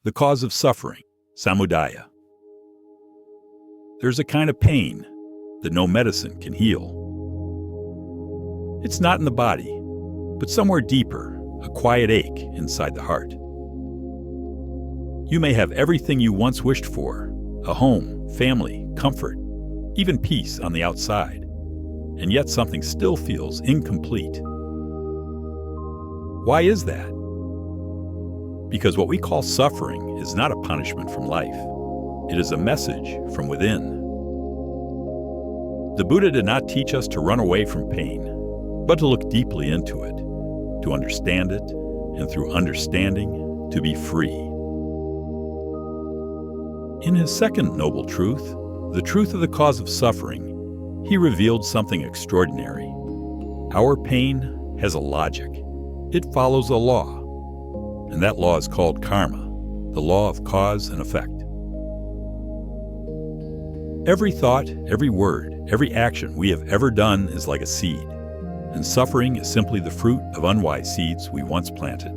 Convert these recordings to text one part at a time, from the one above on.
The cause of suffering, Samudaya. There's a kind of pain that no medicine can heal. It's not in the body, but somewhere deeper, a quiet ache inside the heart. You may have everything you once wished for, a home, family, comfort, even peace on the outside, and yet something still feels incomplete. Why is that? Because what we call suffering is not a punishment from life. It is a message from within. The Buddha did not teach us to run away from pain, but to look deeply into it, to understand it, and through understanding, to be free. In his second noble truth, the truth of the cause of suffering, he revealed something extraordinary. Our pain has a logic. It follows a law. And that law is called karma, the law of cause and effect. Every thought, every word, every action we have ever done is like a seed, and suffering is simply the fruit of unwise seeds we once planted.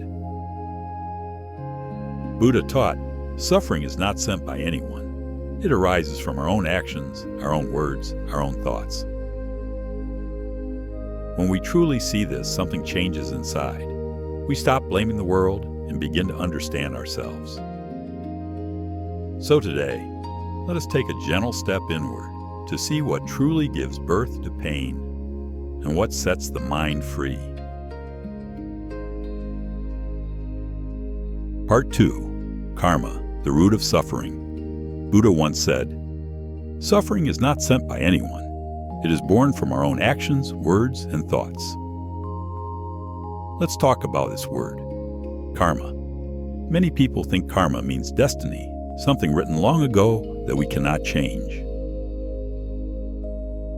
Buddha taught, suffering is not sent by anyone. It arises from our own actions, our own words, our own thoughts. When we truly see this, something changes inside. We stop blaming the world and begin to understand ourselves. So today, let us take a gentle step inward to see what truly gives birth to pain and what sets the mind free. Part 2. Karma, the root of suffering. Buddha once said, "Suffering is not sent by anyone. It is born from our own actions, words, and thoughts." Let's talk about this word, karma. Many people think karma means destiny, something written long ago that we cannot change.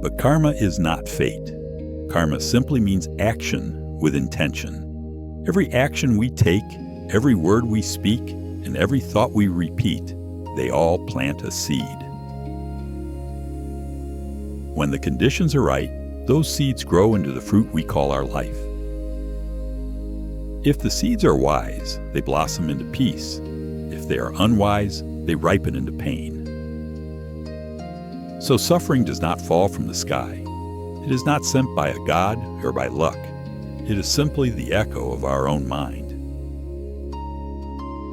But karma is not fate. Karma simply means action with intention. Every action we take, every word we speak, and every thought we repeat, they all plant a seed. When the conditions are right, those seeds grow into the fruit we call our life. If the seeds are wise, they blossom into peace. If they are unwise, they ripen into pain. So suffering does not fall from the sky. It is not sent by a god or by luck. It is simply the echo of our own mind.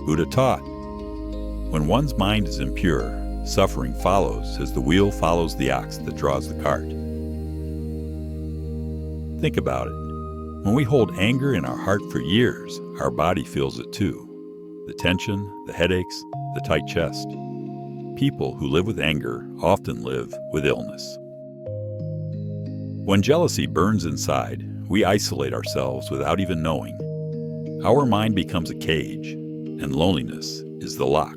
Buddha taught, when one's mind is impure, suffering follows as the wheel follows the ox that draws the cart. Think about it. When we hold anger in our heart for years, our body feels it too. The tension, the headaches, the tight chest. People who live with anger often live with illness. When jealousy burns inside, we isolate ourselves without even knowing. Our mind becomes a cage, and loneliness is the lock.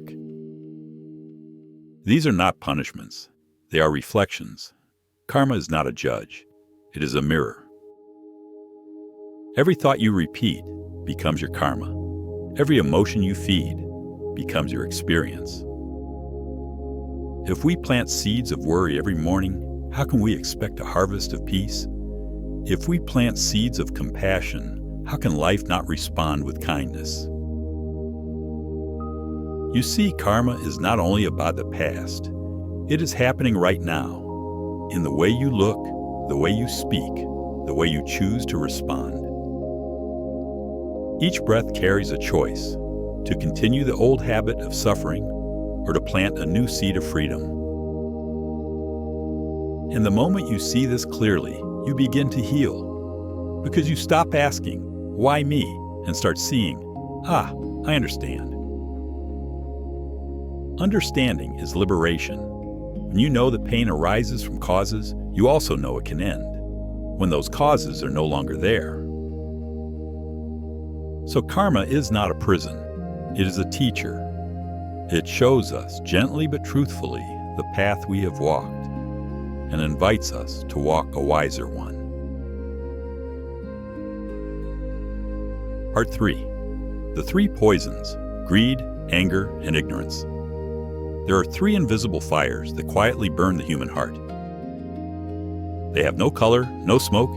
These are not punishments. They are reflections. Karma is not a judge. It is a mirror. Every thought you repeat becomes your karma. Every emotion you feed becomes your experience. If we plant seeds of worry every morning, how can we expect a harvest of peace? If we plant seeds of compassion, how can life not respond with kindness? You see, karma is not only about the past. It is happening right now, in the way you look, the way you speak, the way you choose to respond. Each breath carries a choice, to continue the old habit of suffering or to plant a new seed of freedom. And the moment you see this clearly, you begin to heal, because you stop asking, "Why me?" and start seeing, "Ah, I understand." Understanding is liberation. When you know that pain arises from causes, you also know it can end, when those causes are no longer there. So karma is not a prison. It is a teacher. It shows us, gently but truthfully, the path we have walked, and invites us to walk a wiser one. Part 3. The three poisons: greed, anger, and ignorance. There are three invisible fires that quietly burn the human heart. They have no color, no smoke,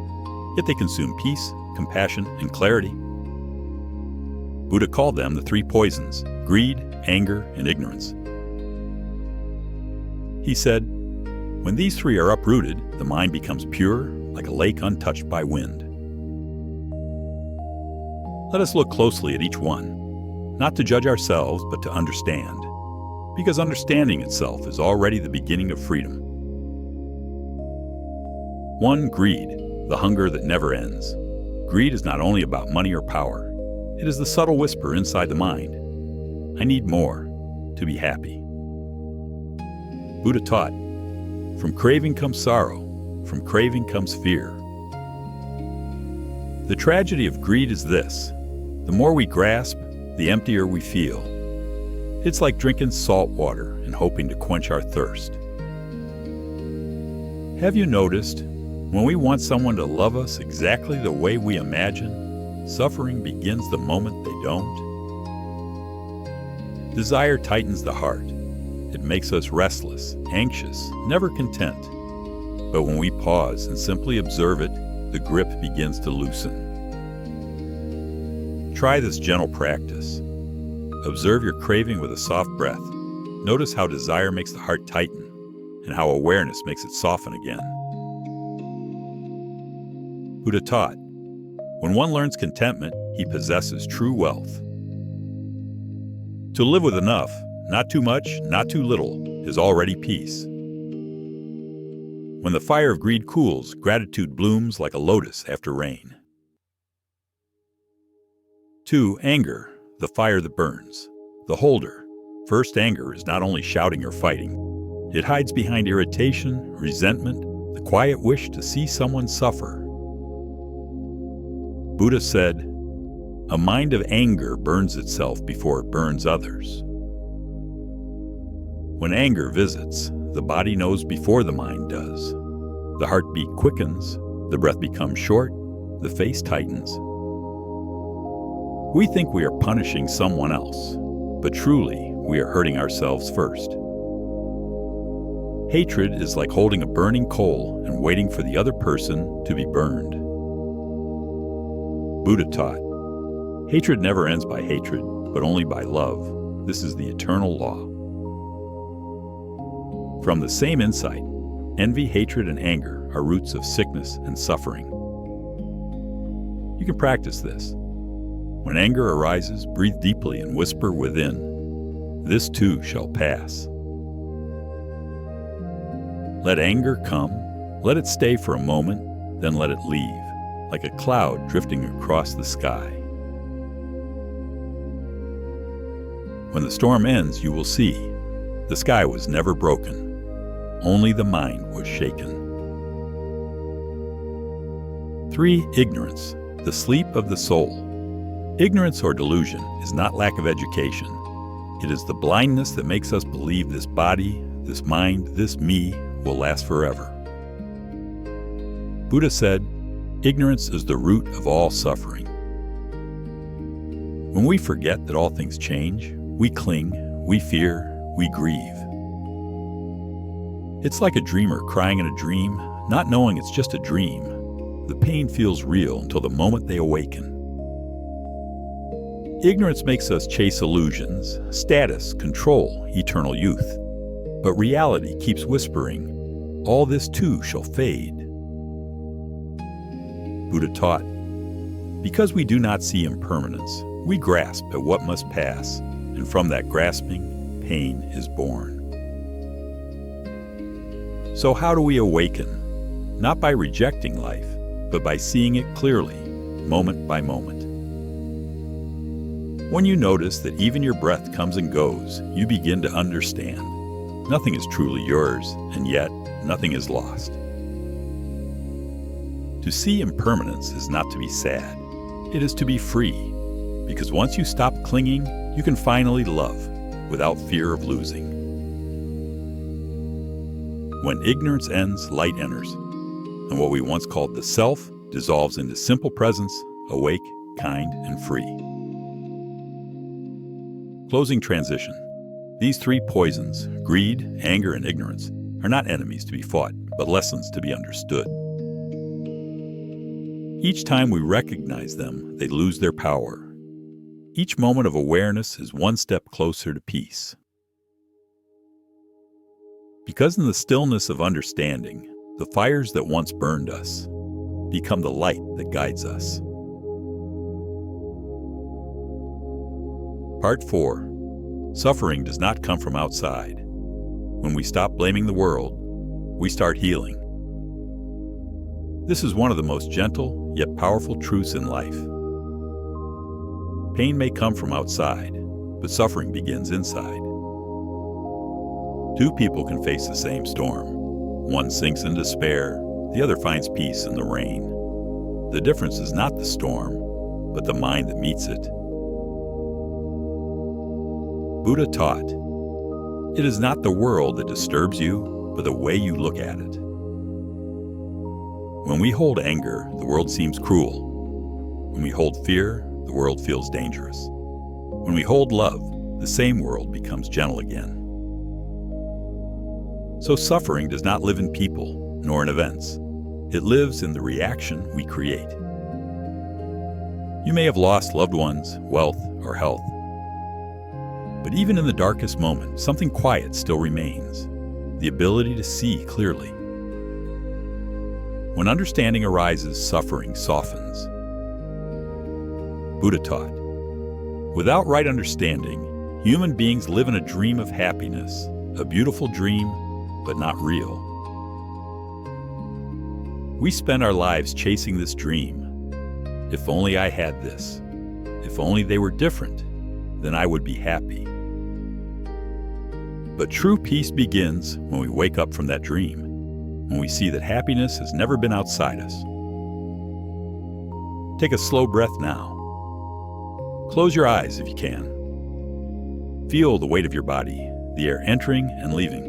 yet they consume peace, compassion, and clarity. Buddha called them the three poisons: greed, anger, and ignorance. He said, when these three are uprooted, the mind becomes pure, like a lake untouched by wind. Let us look closely at each one, not to judge ourselves, but to understand, because understanding itself is already the beginning of freedom. 1. Greed, the hunger that never ends. Greed is not only about money or power. It is the subtle whisper inside the mind. I need more to be happy. Buddha taught, from craving comes sorrow, from craving comes fear. The tragedy of greed is this: the more we grasp, the emptier we feel. It's like drinking salt water and hoping to quench our thirst. Have you noticed, when we want someone to love us exactly the way we imagine, suffering begins the moment they don't? Desire tightens the heart. It makes us restless, anxious, never content. But when we pause and simply observe it, the grip begins to loosen. Try this gentle practice. Observe your craving with a soft breath. Notice how desire makes the heart tighten, and how awareness makes it soften again. Buddha taught, when one learns contentment, he possesses true wealth. To live with enough, not too much, not too little, is already peace. When the fire of greed cools, gratitude blooms like a lotus after rain. 2. Anger, the fire that burns. The holder. First, anger is not only shouting or fighting. It hides behind irritation, resentment, the quiet wish to see someone suffer. Buddha said, a mind of anger burns itself before it burns others. When anger visits, the body knows before the mind does. The heartbeat quickens, the breath becomes short, the face tightens. We think we are punishing someone else, but truly, we are hurting ourselves first. Hatred is like holding a burning coal and waiting for the other person to be burned. Buddha taught, hatred never ends by hatred, but only by love. This is the eternal law. From the same insight, envy, hatred, and anger are roots of sickness and suffering. You can practice this. When anger arises, breathe deeply and whisper within, this too shall pass. Let anger come, let it stay for a moment, then let it leave, like a cloud drifting across the sky. When the storm ends, you will see, the sky was never broken. Only the mind was shaken. 3. Ignorance, the sleep of the soul. Ignorance or delusion is not lack of education. It is the blindness that makes us believe this body, this mind, this me will last forever. Buddha said, ignorance is the root of all suffering. When we forget that all things change, we cling, we fear, we grieve. It's like a dreamer crying in a dream, not knowing it's just a dream. The pain feels real until the moment they awaken. Ignorance makes us chase illusions, status, control, eternal youth. But reality keeps whispering, all this too shall fade. Buddha taught, because we do not see impermanence, we grasp at what must pass, and from that grasping, pain is born. So how do we awaken? Not by rejecting life, but by seeing it clearly, moment by moment. When you notice that even your breath comes and goes, you begin to understand. Nothing is truly yours, and yet nothing is lost. To see impermanence is not to be sad. It is to be free, because once you stop clinging, you can finally love without fear of losing. When ignorance ends, light enters, and what we once called the self dissolves into simple presence, awake, kind, and free. Closing transition. These 3 poisons, greed, anger, and ignorance, are not enemies to be fought, but lessons to be understood. Each time we recognize them, they lose their power. Each moment of awareness is one step closer to peace. Because in the stillness of understanding, the fires that once burned us become the light that guides us. Part 4. Suffering does not come from outside. When we stop blaming the world, we start healing. This is one of the most gentle yet powerful truths in life. Pain may come from outside, but suffering begins inside. Two people can face the same storm. One sinks in despair, the other finds peace in the rain. The difference is not the storm, but the mind that meets it. Buddha taught, "It is not the world that disturbs you, but the way you look at it." When we hold anger, the world seems cruel. When we hold fear, the world feels dangerous. When we hold love, the same world becomes gentle again. So suffering does not live in people, nor in events. It lives in the reaction we create. You may have lost loved ones, wealth, or health. But even in the darkest moment, something quiet still remains, the ability to see clearly. When understanding arises, suffering softens. Buddha taught, "Without right understanding, human beings live in a dream of happiness, a beautiful dream, but not real. We spend our lives chasing this dream. If only I had this. If only they were different, then I would be happy." But true peace begins when we wake up from that dream, when we see that happiness has never been outside us. Take a slow breath now. Close your eyes if you can. Feel the weight of your body, the air entering and leaving.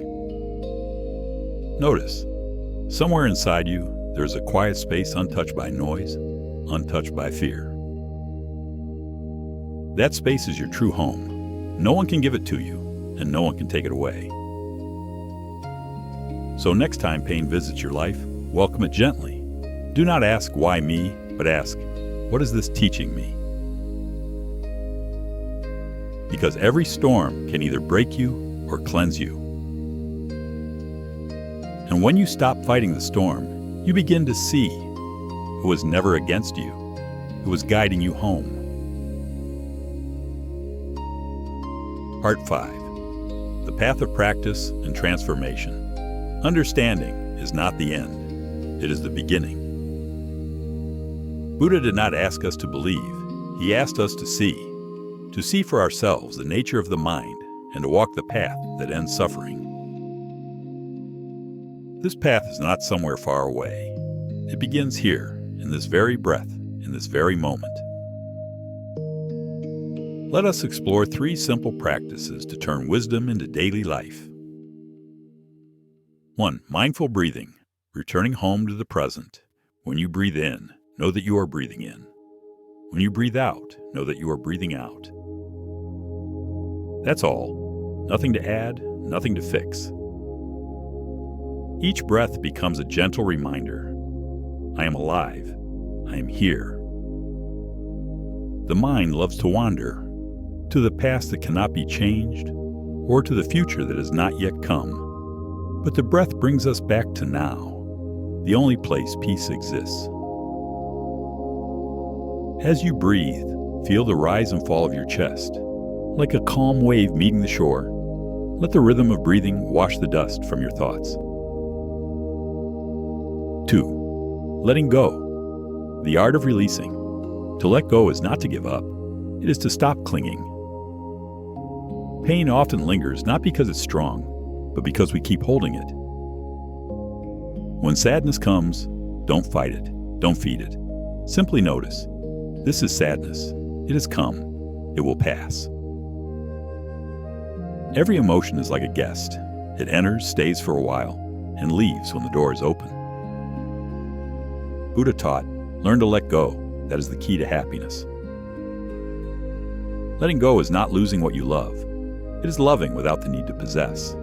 Notice, somewhere inside you, there is a quiet space untouched by noise, untouched by fear. That space is your true home. No one can give it to you, and no one can take it away. So next time pain visits your life, welcome it gently. Do not ask, "Why me?" but ask, "What is this teaching me?" Because every storm can either break you or cleanse you. And when you stop fighting the storm, you begin to see it was never against you. It was guiding you home. Part 5. The path of practice and transformation. Understanding is not the end. It is the beginning. Buddha did not ask us to believe. He asked us to see for ourselves the nature of the mind and to walk the path that ends suffering. This path is not somewhere far away. It begins here, in this very breath, in this very moment. Let us explore 3 simple practices to turn wisdom into daily life. 1. Mindful breathing, returning home to the present. When you breathe in, know that you are breathing in. When you breathe out, know that you are breathing out. That's all. Nothing to add, nothing to fix. Each breath becomes a gentle reminder. I am alive. I am here. The mind loves to wander, to the past that cannot be changed, or to the future that has not yet come. But the breath brings us back to now, the only place peace exists. As you breathe, feel the rise and fall of your chest, like a calm wave meeting the shore. Let the rhythm of breathing wash the dust from your thoughts. 2. Letting go. The art of releasing. To let go is not to give up. It is to stop clinging. Pain often lingers not because it's strong, but because we keep holding it. When sadness comes, don't fight it, don't feed it. Simply notice, this is sadness. It has come. It will pass. Every emotion is like a guest. It enters, stays for a while, and leaves when the door is open. Buddha taught, learn to let go. That is the key to happiness. Letting go is not losing what you love. It is loving without the need to possess.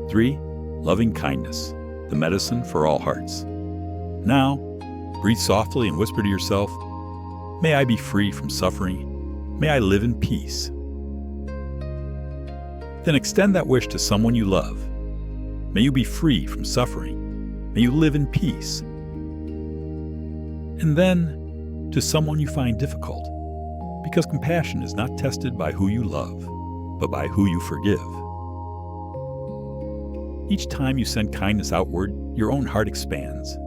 3. Loving kindness, the medicine for all hearts. Now, breathe softly and whisper to yourself, May I be free from suffering. May I live in peace. Then extend that wish to someone you love. May you be free from suffering. May you live in peace. And then to someone you find difficult, because compassion is not tested by who you love, but by who you forgive. Each time you send kindness outward, your own heart expands.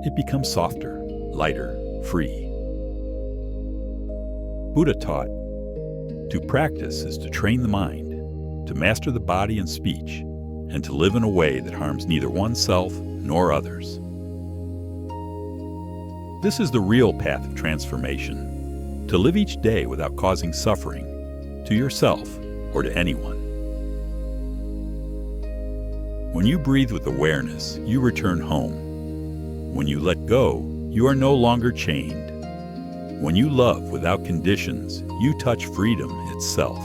It becomes softer, lighter, free. Buddha taught, to practice is to train the mind, to master the body and speech, and to live in a way that harms neither oneself nor others. This is the real path of transformation, to live each day without causing suffering to yourself or to anyone. When you breathe with awareness, you return home. When you let go, you are no longer chained. When you love without conditions, you touch freedom itself.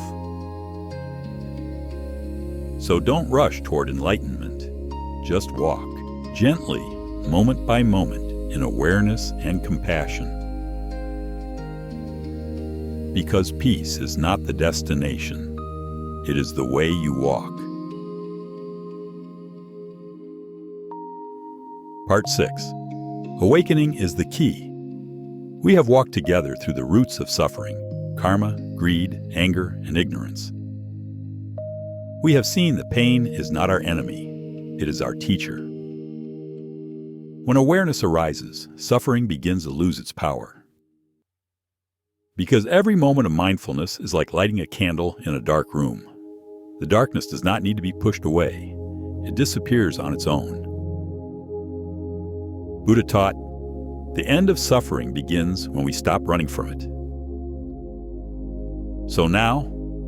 So don't rush toward enlightenment. Just walk, gently, moment by moment, in awareness and compassion. Because peace is not the destination. It is the way you walk. Part 6. Awakening is the key. We have walked together through the roots of suffering, karma, greed, anger, and ignorance. We have seen that pain is not our enemy, it is our teacher. When awareness arises, suffering begins to lose its power. Because every moment of mindfulness is like lighting a candle in a dark room. The darkness does not need to be pushed away. It disappears on its own. Buddha taught, the end of suffering begins when we stop running from it. So now,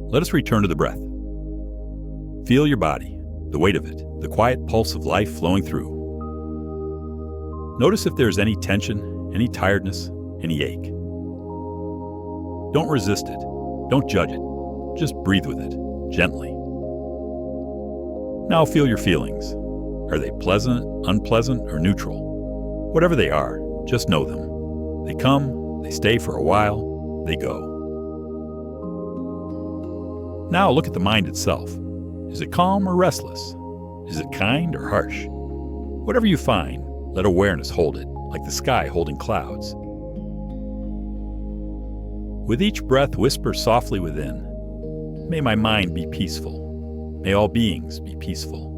let us return to the breath. Feel your body, the weight of it, the quiet pulse of life flowing through. Notice if there is any tension, any tiredness, any ache. Don't resist it. Don't judge it. Just breathe with it, gently. Now feel your feelings. Are they pleasant, unpleasant, or neutral? Whatever they are, just know them. They come, they stay for a while, they go. Now look at the mind itself. Is it calm or restless? Is it kind or harsh? Whatever you find, let awareness hold it, like the sky holding clouds. With each breath, whisper softly within, may my mind be peaceful. May all beings be peaceful.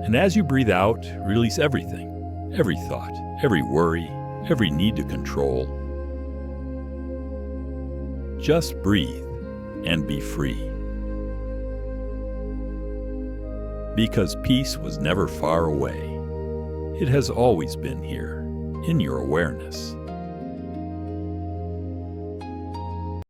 And as you breathe out, release everything, every thought, every worry, every need to control. Just breathe and be free. Because peace was never far away. It has always been here, in your awareness.